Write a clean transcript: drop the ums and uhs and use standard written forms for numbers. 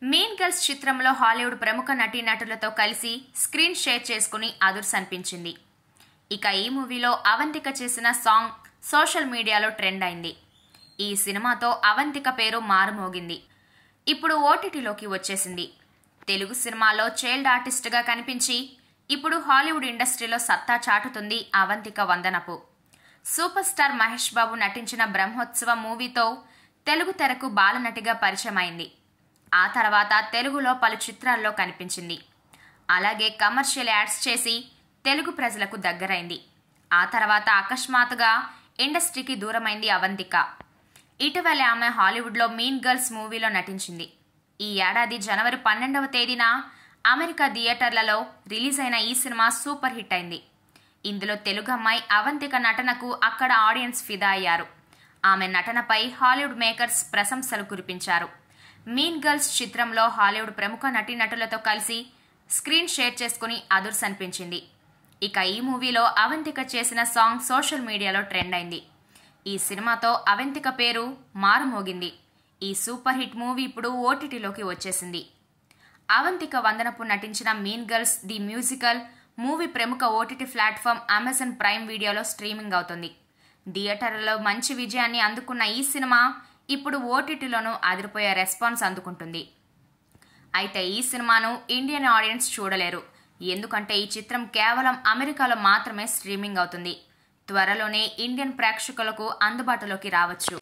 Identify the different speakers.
Speaker 1: Mean girls చిత్రంలో Hollywood ప్రముఖ నటీనటులతో కలిసి స్క్రీన్ షేర్ చేసుకుని అదుర్స్ అనిపించింది. ఇక ఈ మూవీలో అవంతిక చేసిన సాంగ్ సోషల్ మీడియాలో ట్రెండ్ అయింది. ఈ సినిమాతో అవంతిక పేరు మారుమోగింది. ఇప్పుడు ఓటీటీలోకి వచ్చేసింది. తెలుగు సినిమాలో చైల్డ్ ఆర్టిస్ట్గా కనిపించి ఇప్పుడు హాలీవుడ్ ఇండస్ట్రీలో సత్తా చాటుతుంది అవంతిక వందనపు. సూపర్ స్టార్ మహేష్ బాబు నటించిన బ్రహ్మోత్సవ మూవీతో తెలుగు తెరకు బాలనటిగా పరిచయమైంది. ఆ తర్వాత తెలుగులో పలు చిత్రాల్లో కనిపించింది. అలాగే కమర్షియల్ యాడ్స్ చేసి తెలుగు ప్రజలకు దగ్గరైంది. ఆ తర్వాత అకస్మాత్తుగా ఇండస్ట్రీకి దూరమైంది అవంతిక. ఇటీవల ఆమె హాలీవుడ్లో మీన్ గర్ల్స్ మూవీలో నటించింది. ఈ ఏడాది జనవరి 12వ తేదీన అమెరికా థియేటర్లలో రిలీజ్ అయిన ఈ సినిమా సూపర్ హిట్ అయింది. ఇందులో తెలుగు అమ్మాయి అవంతిక నటనకు అక్కడ ఆడియన్స్ ఫిదా అయ్యారు. ఆమె నటనపై హాలీవుడ్ మేకర్స్ ప్రశంసలు కురిపించారు. మీన్ గర్ల్స్ చిత్రంలో హాలీవుడ్ ప్రముఖ నటీనటులతో కలిసి స్క్రీన్ షేర్ చేసుకుని అదుర్స్ అనిపించింది. ఇక ఈ మూవీలో అవంతిక చేసిన సాంగ్ సోషల్ మీడియాలో ట్రెండ్ అయింది. ఈ సినిమాతో అవంతిక పేరు మారుమోగింది. ఈ సూపర్ హిట్ మూవీ ఇప్పుడు ఓటీటీలోకి వచ్చేసింది. అవంతిక వందనపు నటించిన mean girls the musical movie ప్రముఖ ఓటీటీ ప్లాట్ఫామ్ అమెజాన్ ప్రైమ్ వీడియోలో స్ట్రీమింగ్ అవుతుంది. థియేటర్లలో మంచి విజయాన్ని అందుకున్న ఈ సినిమా ఇప్పుడు ఓటీటీలోనూ అదిరిపోయే రెస్పాన్స్ అందుకుంటుంది. అయితే ఈ సినిమాను ఇండియన్ ఆడియన్స్ చూడలేరు. ఎందుకంటే ఈ చిత్రం కేవలం అమెరికాలో మాత్రమే స్ట్రీమింగ్ అవుతుంది. త్వరలోనే ఇండియన్ ప్రేక్షకులకు అందుబాటులోకి రావచ్చు.